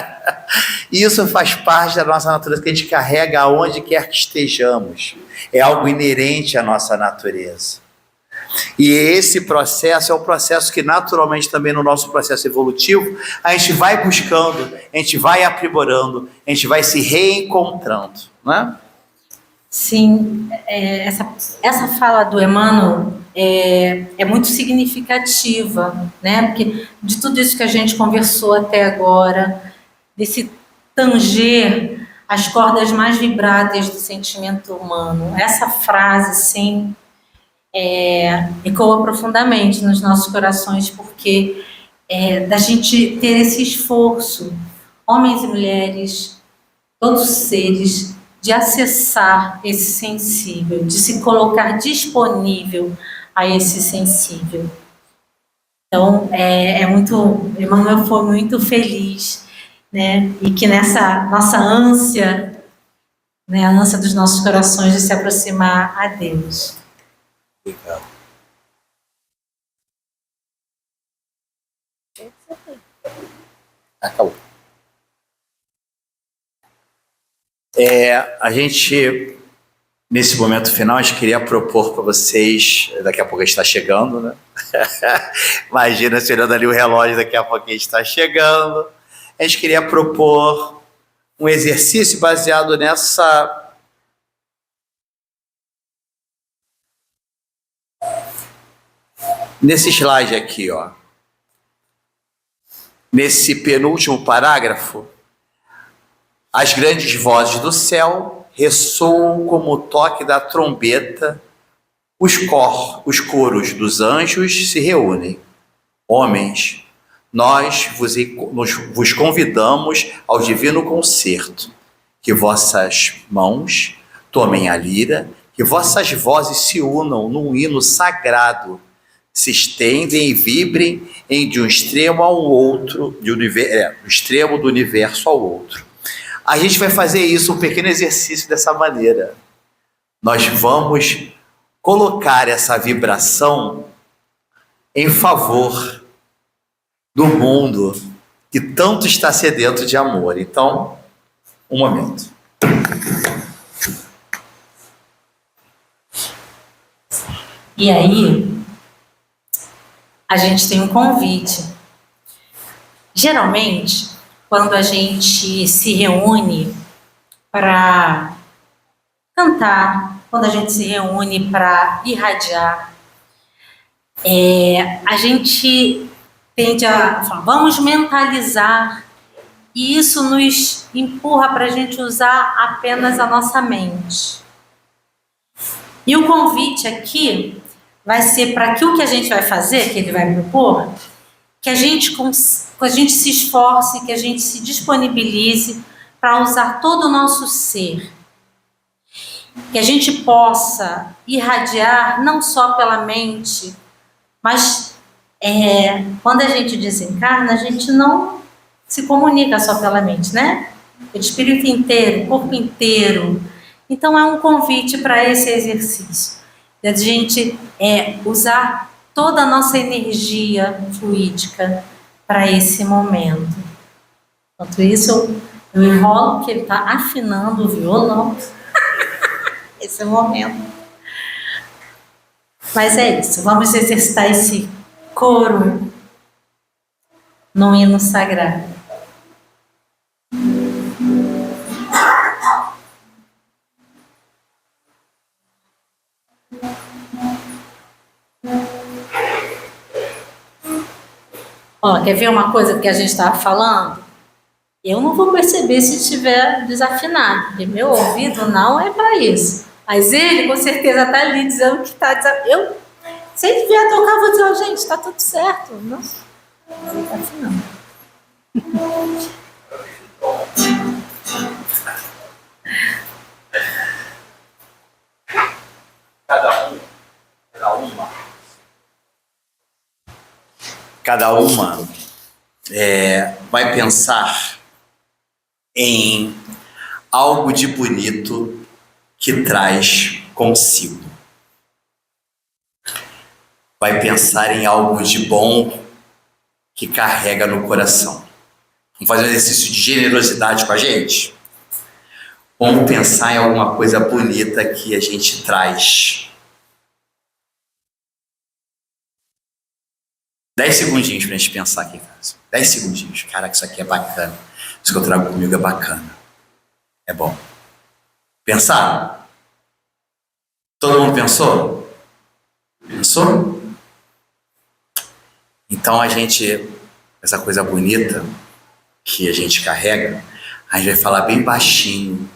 Isso faz parte da nossa natureza, que a gente carrega aonde quer que estejamos. É algo inerente à nossa natureza. E esse processo é um processo que naturalmente também no nosso processo evolutivo, a gente vai buscando, a gente vai aprimorando, a gente vai se reencontrando, né? Sim, essa fala do Emmanuel é muito significativa, né? Porque de tudo isso que a gente conversou até agora, desse tanger as cordas mais vibráteis do sentimento humano, essa frase, sim, ecoa profundamente nos nossos corações, porque da gente ter esse esforço, homens e mulheres, todos os seres, de acessar esse sensível, de se colocar disponível a esse sensível. Então, Emmanuel foi muito feliz, né? E que nessa nossa ânsia, né, a ânsia dos nossos corações de se aproximar a Deus. Legal. Acabou. A gente, nesse momento final, a gente queria propor para vocês, daqui a pouco a gente está chegando, né? Imagina se olhando ali o relógio, daqui a pouco a gente está chegando. A gente queria propor um exercício baseado nesse slide aqui, ó. Nesse penúltimo parágrafo, as grandes vozes do céu ressoam como o toque da trombeta, os coros dos anjos se reúnem. Homens, nós vos convidamos ao divino concerto, que vossas mãos tomem a lira, que vossas vozes se unam num hino sagrado, se estendem e vibrem de um extremo ao outro, do extremo do universo ao outro. A gente vai fazer isso, um pequeno exercício dessa maneira. Nós vamos colocar essa vibração em favor do mundo que tanto está sedento de amor. Então, um momento. E aí, a gente tem um convite. Geralmente, quando a gente se reúne para cantar, quando a gente se reúne para irradiar, a gente tende a falar, vamos mentalizar, e isso nos empurra para a gente usar apenas a nossa mente. E o convite aqui vai ser para que o que a gente vai fazer, que ele vai propor, que a gente se esforce, que a gente se disponibilize para usar todo o nosso ser. Que a gente possa irradiar não só pela mente, mas quando a gente desencarna, a gente não se comunica só pela mente, né? O espírito inteiro, o corpo inteiro. Então é um convite para esse exercício. De a gente usar toda a nossa energia fluídica para esse momento. Enquanto isso, eu enrolo, porque ele está afinando o violão. Esse é o momento. Mas é isso, vamos exercitar esse coro no hino sagrado. Ó, quer ver uma coisa que a gente estava falando? Eu não vou perceber se estiver desafinado, porque meu ouvido não é para isso. Mas ele, com certeza, está ali dizendo que está desafinado. Se ele vier tocar, eu vou dizer, oh, gente, está tudo certo. Não, mas ele está afinando. Cada uma vai pensar em algo de bonito que traz consigo. Vai pensar em algo de bom que carrega no coração. Vamos fazer um exercício de generosidade com a gente? Vamos pensar em alguma coisa bonita que a gente traz. 10 segundinhos pra gente pensar aqui, cara. 10 segundinhos. Caraca, isso aqui é bacana. Isso que eu trago comigo é bacana. É bom. Pensaram? Todo mundo pensou? Pensou? Então a gente, essa coisa bonita que a gente carrega, a gente vai falar bem baixinho.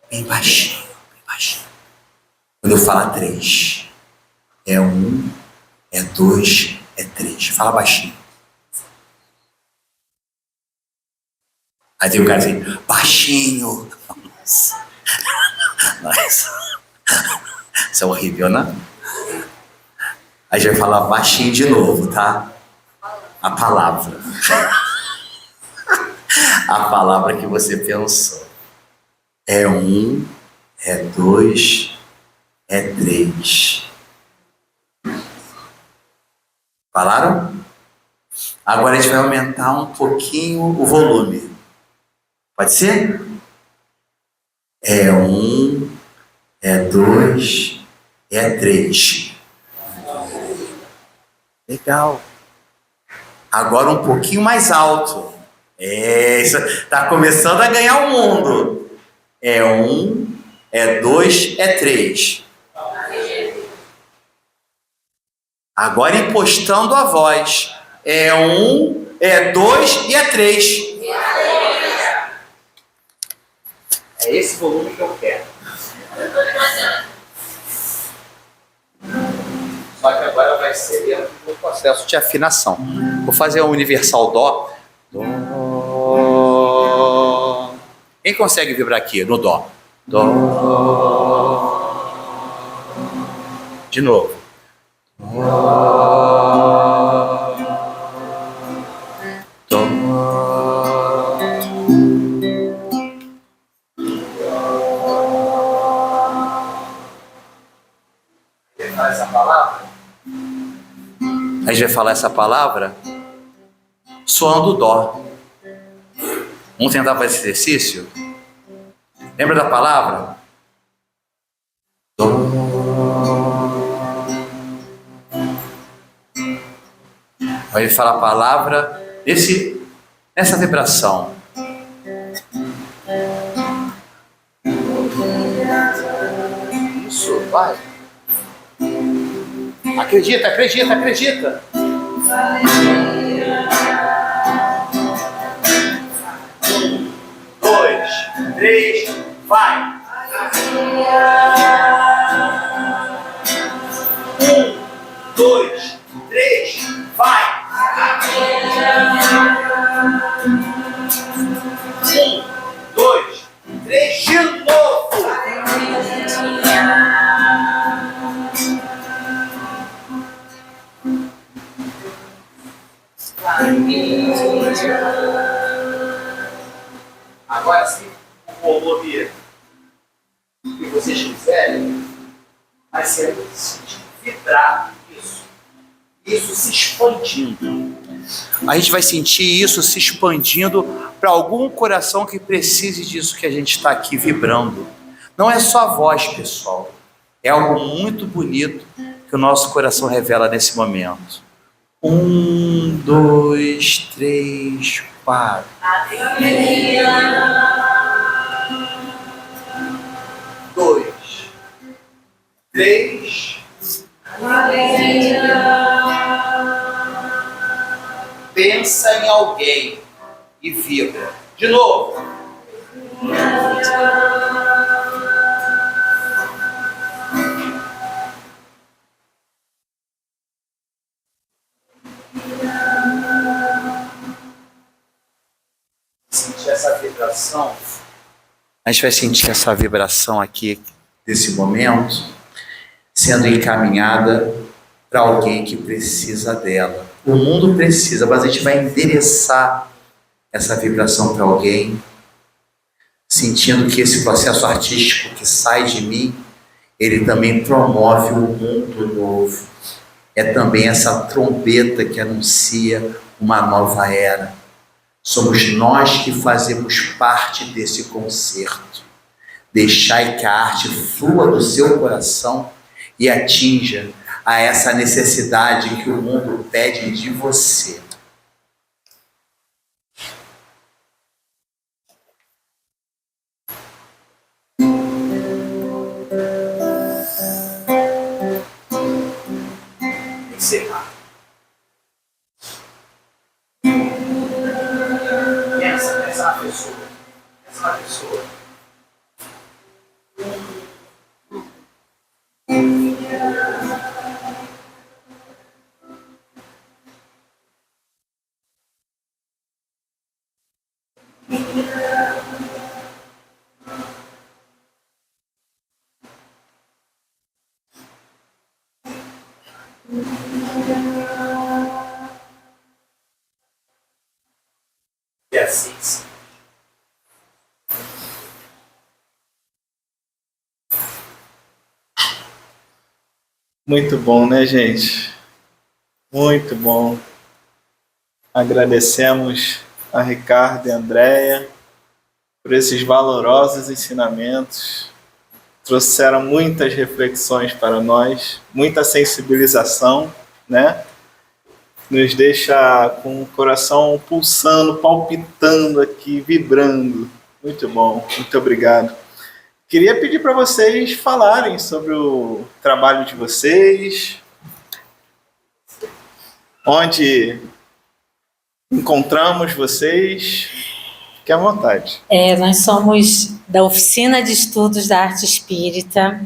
Bem baixinho, bem baixinho. Quando eu falar 3, é 1, é 2, é 3. Fala baixinho. Aí tem o cara assim, baixinho. Nossa. Nossa. Isso é horrível, né? Aí a gente vai falar baixinho de novo, tá? A palavra. A palavra que você pensou. É 1, é 2, é 3. Falaram? Agora a gente vai aumentar um pouquinho o volume. Pode ser? É 1, é 2, é 3. Legal. Agora um pouquinho mais alto. Isso está começando a ganhar o mundo. É 1, é 2, é 3. Agora impostando a voz. É 1, é 2 e é 3. É esse volume que eu quero. Só que agora vai ser dentro do processo de afinação. Vou fazer o universal dó. Dó. Quem consegue vibrar aqui no dó? Dó. De novo. Dó. palavra. A gente vai falar essa palavra soando dó. Vamos tentar fazer esse exercício? Lembra da palavra? Dó. A gente fala a palavra nessa vibração. Isso, vai. Acredita, acredita, acredita. Um, dois, três, vai. Um, dois, três, vai. Um, dois, três, de novo. Agora sim, o volume que vocês quiserem, vai ser vibrar isso se expandindo. A gente vai sentir isso se expandindo para algum coração que precise disso que a gente está aqui vibrando. Não é só a voz, pessoal. É algo muito bonito que o nosso coração revela nesse momento. 1, 2, 3, 4. Alegria. 2, 3. Alegria. Pensa em alguém e vibra. De novo. Sentir essa vibração. A gente vai sentir essa vibração aqui desse momento sendo encaminhada para alguém que precisa dela. O mundo precisa, mas a gente vai endereçar essa vibração para alguém, sentindo que esse processo artístico que sai de mim, ele também promove um mundo novo. É também essa trombeta que anuncia uma nova era. Somos nós que fazemos parte desse concerto. Deixai que a arte flua do seu coração e atinja a essa necessidade que o mundo pede de você. Encerrar. Pensa na pessoa. Pensa na pessoa. E assim sim. Muito bom, né, gente? Muito bom. Agradecemos a Ricardo e a Andréia por esses valorosos ensinamentos. Trouxeram muitas reflexões para nós, muita sensibilização, né? Nos deixa com o coração pulsando, palpitando aqui, vibrando. Muito bom, muito obrigado. Queria pedir para vocês falarem sobre o trabalho de vocês, onde encontramos vocês. Fique à vontade. Nós somos da Oficina de Estudos da Arte Espírita.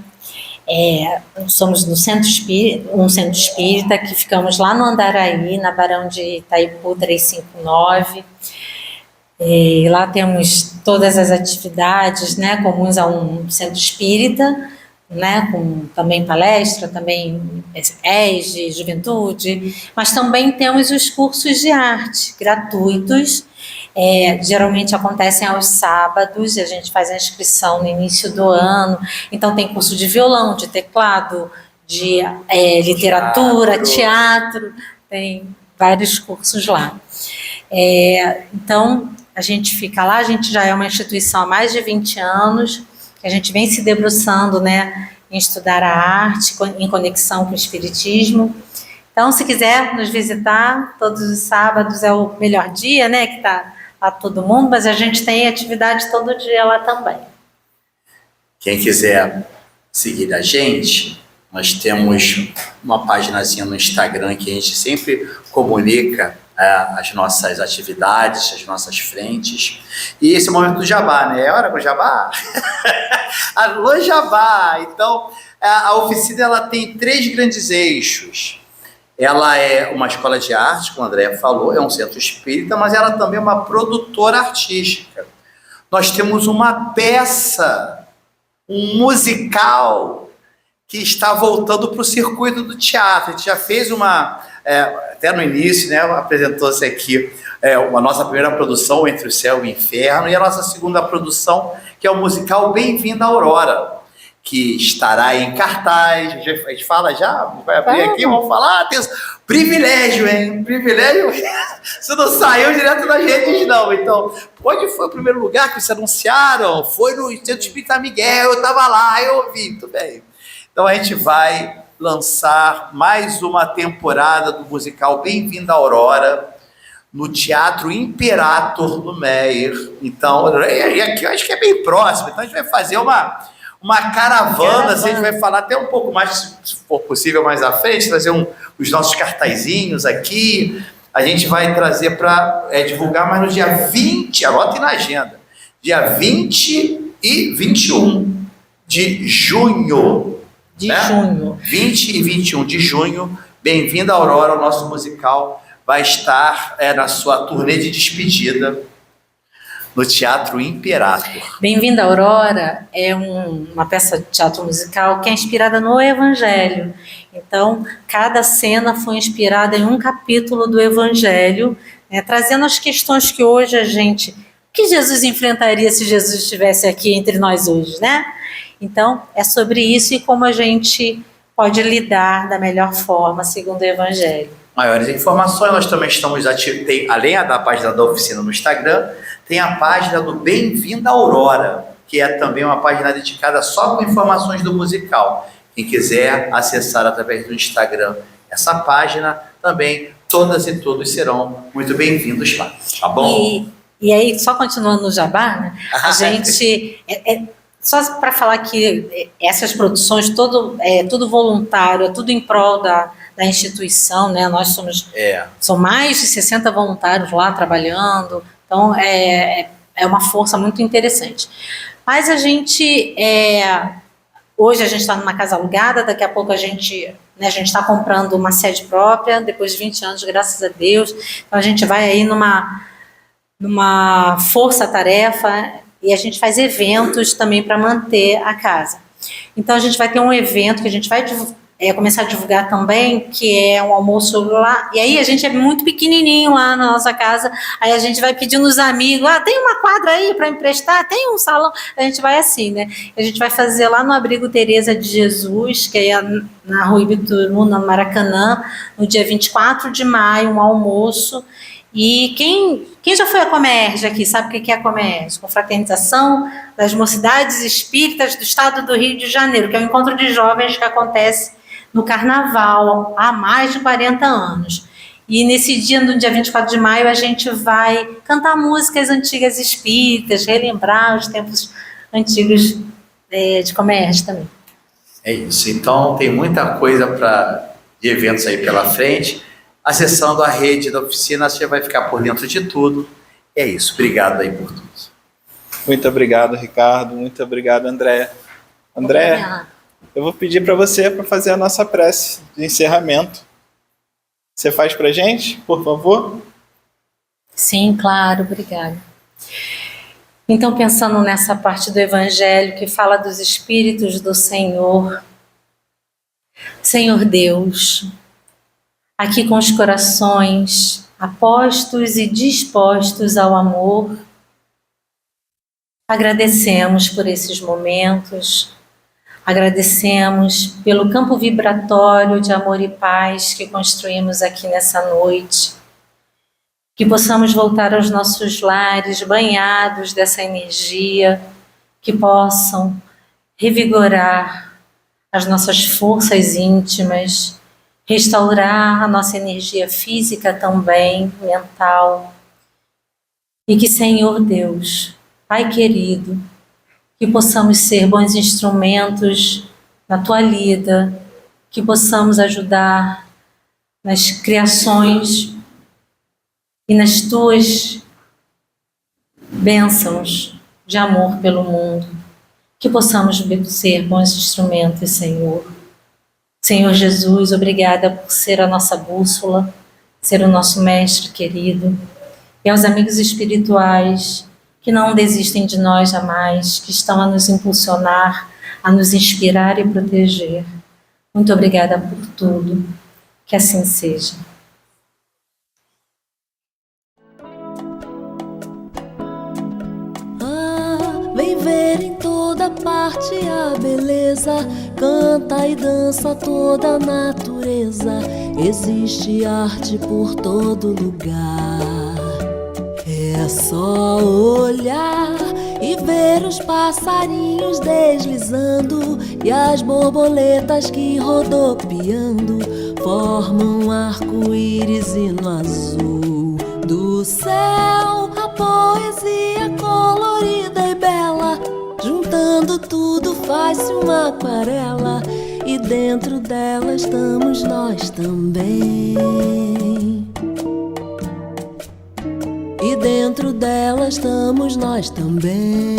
Somos no centro espírita que ficamos lá no Andaraí, na Barão de Itaipu 359. E lá temos todas as atividades, né, comuns a um centro espírita, né, com também palestra, também ESG, juventude, mas também temos os cursos de arte gratuitos. Geralmente acontecem aos sábados, a gente faz a inscrição no início do ano, então tem curso de violão, de teclado, de literatura, teatro, tem vários cursos lá. Então, a gente fica lá, a gente já é uma instituição há mais de 20 anos, que a gente vem se debruçando, né, em estudar a arte, em conexão com o espiritismo. Então, se quiser nos visitar, todos os sábados é o melhor dia, né, que está lá todo mundo, mas a gente tem atividade todo dia lá também. Quem quiser seguir a gente, nós temos uma paginazinha no Instagram que a gente sempre comunica as nossas atividades, as nossas frentes. E esse é o momento do jabá, né? É hora do jabá? Alô, jabá! Então, a oficina ela tem 3 grandes eixos. Ela é uma escola de arte, como a Andréa falou, é um centro espírita, mas ela também é uma produtora artística. Nós temos uma peça, um musical, que está voltando para o circuito do teatro. A gente já fez até no início, né, apresentou-se aqui a nossa primeira produção, Entre o Céu e o Inferno, e a nossa segunda produção, que é o musical Bem-vinda Aurora, que estará em cartaz. A gente fala já, vai abrir aqui, vamos falar. Privilégio, hein? Privilégio. Você não saiu direto das redes, não. Então, onde foi o primeiro lugar que vocês anunciaram? Foi no Centro Espírita Miguel, eu estava lá, eu ouvi, muito bem. Então, a gente vai lançar mais uma temporada do musical Bem-vinda Aurora, no Teatro Imperator do Meyer. Então, e aqui eu acho que é bem próximo. Então, a gente vai fazer uma caravana, assim, a gente vai falar até um pouco mais, se for possível, mais à frente, trazer os nossos cartazinhos aqui. A gente vai trazer para divulgar, mas no dia 20, anotem na agenda, dia 20 e 21 de junho. De junho. 20 e 21 de junho, Bem-vinda Aurora, o nosso musical vai estar na sua turnê de despedida no Teatro Imperator. Bem-vinda Aurora é uma peça de teatro musical que é inspirada no Evangelho. Então, cada cena foi inspirada em um capítulo do Evangelho, né, trazendo as questões que hoje que Jesus enfrentaria se Jesus estivesse aqui entre nós hoje, né? Então, é sobre isso e como a gente pode lidar da melhor forma, segundo o Evangelho. Maiores informações, nós também estamos ativos, além da página da oficina no Instagram, tem a página do Bem-vinda Aurora, que é também uma página dedicada só com informações do musical. Quem quiser acessar através do Instagram essa página, também todas e todos serão muito bem-vindos lá, tá bom? E aí, só continuando no jabá, né, a gente... Só para falar que essas produções, tudo voluntário, é tudo em prol da instituição, né? Nós são mais de 60 voluntários lá trabalhando, então é uma força muito interessante. Mas a gente, hoje a gente está numa casa alugada, daqui a pouco a gente está comprando uma sede própria, depois de 20 anos, graças a Deus, então a gente vai aí numa força-tarefa, e a gente faz eventos também para manter a casa. Então, a gente vai ter um evento que a gente vai começar a divulgar também, que é um almoço lá. E aí, a gente é muito pequenininho lá na nossa casa. Aí, a gente vai pedindo os amigos, tem uma quadra aí para emprestar? Tem um salão? A gente vai assim, né? A gente vai fazer lá no Abrigo Teresa de Jesus, que é na Rua Ibituruna, no Maracanã, no dia 24 de maio, um almoço. E quem já foi a Comerge aqui, sabe o que é a Comerge? Confraternização das Mocidades Espíritas do Estado do Rio de Janeiro, que é um encontro de jovens que acontece no Carnaval há mais de 40 anos. E nesse dia, no dia 24 de maio, a gente vai cantar músicas antigas espíritas, relembrar os tempos antigos de Comerge também. É isso, então tem muita coisa de eventos aí pela frente. Acessando a rede da oficina, você vai ficar por dentro de tudo. É isso. Obrigado aí por tudo. Muito obrigado, Ricardo. Muito obrigado, André. André, eu vou pedir para você para fazer a nossa prece de encerramento. Você faz para a gente, por favor? Sim, claro. Obrigada. Então, pensando nessa parte do Evangelho que fala dos Espíritos do Senhor, Senhor Deus, aqui com os corações apostos e dispostos ao amor, agradecemos por esses momentos, Agradecemos pelo campo vibratório de amor e paz que construímos aqui nessa noite. Que possamos voltar aos nossos lares banhados dessa energia, que possam revigorar as nossas forças íntimas, restaurar a nossa energia física também, mental. E que, Senhor Deus, Pai querido, que possamos ser bons instrumentos na Tua lida, que possamos ajudar nas criações e nas Tuas bênçãos de amor pelo mundo, que possamos ser bons instrumentos, Senhor. Senhor Jesus, obrigada por ser a nossa bússola, ser o nosso mestre querido, e aos amigos espirituais que não desistem de nós jamais, que estão a nos impulsionar, a nos inspirar e proteger. Muito obrigada por tudo. Que assim seja. Vem ver em toda parte a beleza, canta e dança toda a natureza. Existe arte por todo lugar. É só olhar e ver os passarinhos deslizando e as borboletas que rodopiando formam arco-íris e no azul do céu a poesia colorida e bela, juntando tudo faz-se uma aquarela e dentro dela estamos nós também. E dentro dela estamos nós também.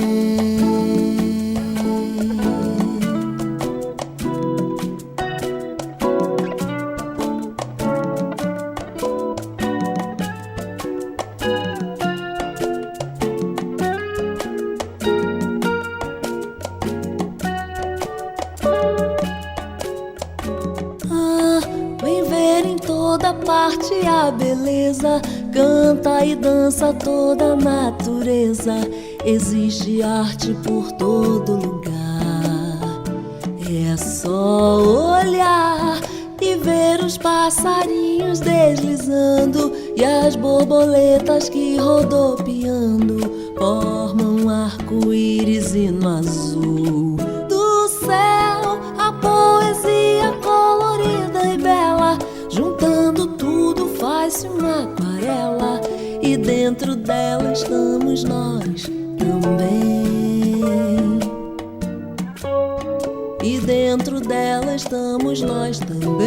Vem ver em toda parte a beleza, canta e dança toda a natureza. Existe arte por todo lugar. É só olhar e ver os passarinhos deslizando e as borboletas que rodopiando formam arco-íris e no azul do céu a poesia colorida e bela, juntando tudo faz-se uma aquarela e dentro dela estamos nós também. E dentro dela estamos nós também.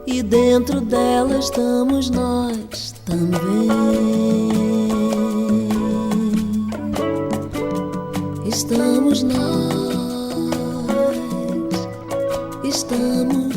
E dentro dela estamos nós também. Estamos nós. Estamos